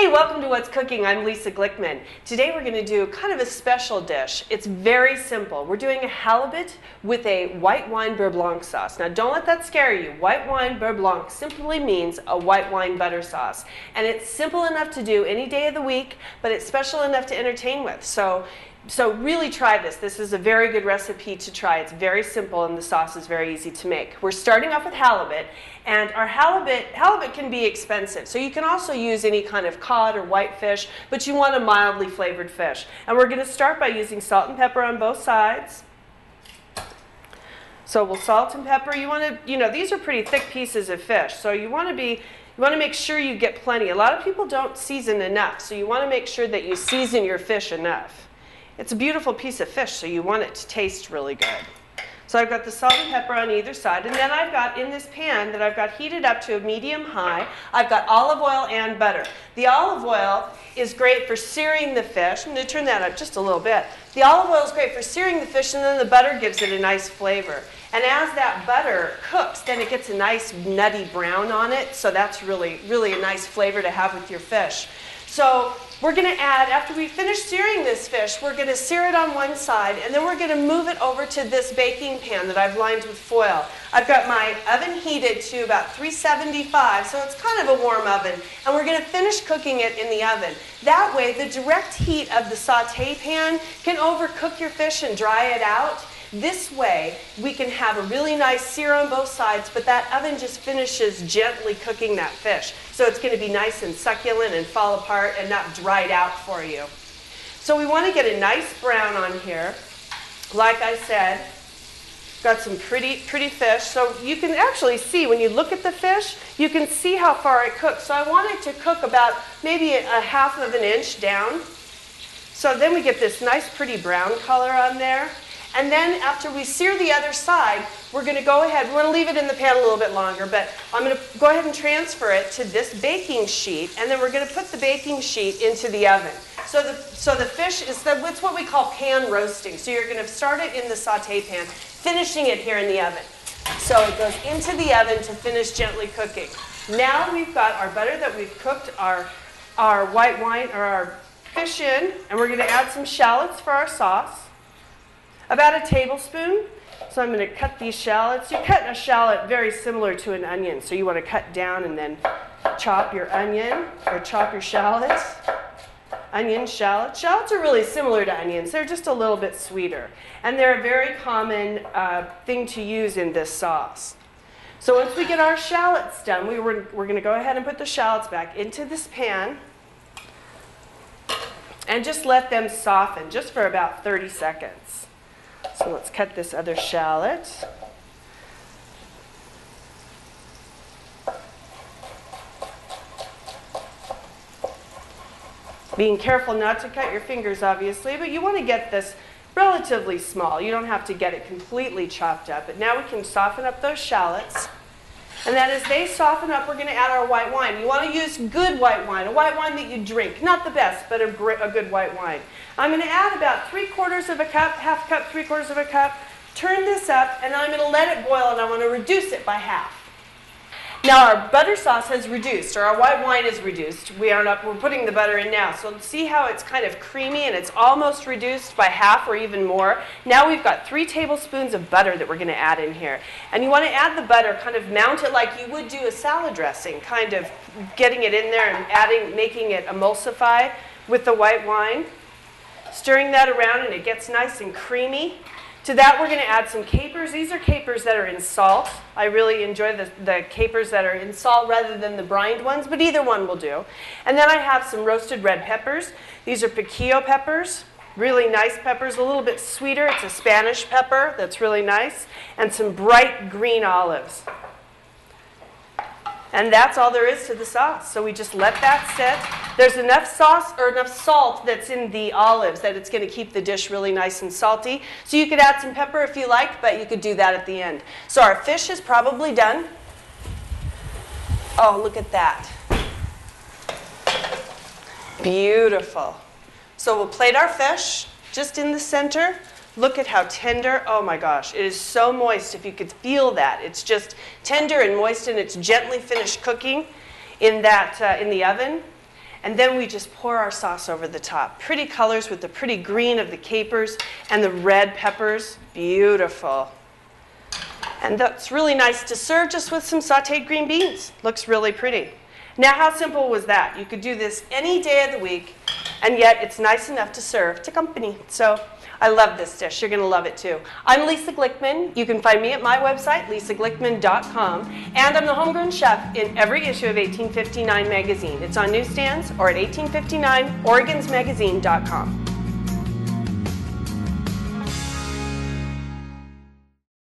Hey, welcome to What's Cooking. I'm Lisa Glickman. Today we're going to do kind of a special dish. It's very simple. We're doing a halibut with a white wine beurre blanc sauce. Now don't let that scare you. White wine beurre blanc simply means a white wine butter sauce. And it's simple enough to do any day of the week, but it's special enough to entertain with. So really try this. This is a very good recipe to try. It's very simple and the sauce is very easy to make. We're starting off with halibut, and our halibut can be expensive. So you can also use any kind of cod or whitefish, but you want a mildly flavored fish. And we're going to start by using salt and pepper on both sides. So we'll salt and pepper. You want to, these are pretty thick pieces of fish. So you want to make sure you get plenty. A lot of people don't season enough, so you want to make sure that you season your fish enough. It's a beautiful piece of fish, so you want it to taste really good. So I've got the salt and pepper on either side, and then I've got in this pan that I've got heated up to a medium-high, I've got olive oil and butter. The olive oil is great for searing the fish. I'm going to turn that up just a little bit. The olive oil is great for searing the fish, and then the butter gives it a nice flavor. And as that butter cooks, then it gets a nice nutty brown on it, so that's really, really a nice flavor to have with your fish. So we're going to add, after we finish searing this fish, we're going to sear it on one side, and then we're going to move it over to this baking pan that I've lined with foil. I've got my oven heated to about 375, so it's kind of a warm oven, and we're going to finish cooking it in the oven. That way, the direct heat of the saute pan can overcook your fish and dry it out. This way, we can have a really nice sear on both sides, but that oven just finishes gently cooking that fish. So it's going to be nice and succulent and fall apart and not dried out for you. So we want to get a nice brown on here. Like I said, got some pretty fish. So you can actually see, when you look at the fish, you can see how far it cooks. So I want it to cook about maybe a half of an inch down. So then we get this nice pretty brown color on there. And then after we sear the other side, we're going to go ahead, we want to leave it in the pan a little bit longer, but I'm going to go ahead and transfer it to this baking sheet, and then we're going to put the baking sheet into the oven. So the fish is, it's what we call pan roasting. So you're going to start it in the saute pan, finishing it here in the oven. So it goes into the oven to finish gently cooking. Now we've got our butter that we've cooked our white wine, or our fish in, and we're going to add some shallots for our sauce. About a tablespoon. So I'm going to cut these shallots. You cut a shallot very similar to an onion. So you want to cut down and then chop your onion, or chop your shallots. Onion, shallots. Shallots are really similar to onions. They're just a little bit sweeter. And they're a very common thing to use in this sauce. So once we get our shallots done, we're going to go ahead and put the shallots back into this pan. And just let them soften just for about 30 seconds. So let's cut this other shallot. Being careful not to cut your fingers, obviously, but you want to get this relatively small. You don't have to get it completely chopped up. But now we can soften up those shallots. And then as they soften up, we're going to add our white wine. You want to use good white wine, a white wine that you drink. Not the best, but a good white wine. I'm going to add about 3/4 of a cup, half cup, 3/4 of a cup. Turn this up, and I'm going to let it boil, and I want to reduce it by half. Now our butter sauce has reduced, or our white wine is reduced. We're putting the butter in now. So see how it's kind of creamy and it's almost reduced by half or even more. Now we've got 3 tablespoons of butter that we're going to add in here. And you want to add the butter, kind of mount it like you would do a salad dressing, kind of getting it in there and making it emulsify with the white wine. Stirring that around and it gets nice and creamy. To that, we're going to add some capers. These are capers that are in salt. I really enjoy the capers that are in salt rather than the brined ones, but either one will do. And then I have some roasted red peppers. These are piquillo peppers, really nice peppers, a little bit sweeter. It's a Spanish pepper that's really nice. And some bright green olives. And that's all there is to the sauce. So we just let that sit. There's enough sauce or enough salt that's in the olives that it's going to keep the dish really nice and salty. So you could add some pepper if you like, but you could do that at the end. So our fish is probably done. Oh, look at that. Beautiful. So we'll plate our fish just in the center. Look at how tender. Oh my gosh, it is so moist if you could feel that. It's just tender and moist, and it's gently finished cooking in the oven. And then we just pour our sauce over the top. Pretty colors with the pretty green of the capers and the red peppers. Beautiful. And that's really nice to serve just with some sauteed green beans. Looks really pretty. Now, how simple was that? You could do this any day of the week, and yet it's nice enough to serve to company. So I love this dish. You're going to love it too. I'm Lisa Glickman. You can find me at my website, lisaglickman.com, and I'm the homegrown chef in every issue of 1859 magazine. It's on newsstands or at 1859organsmagazine.com.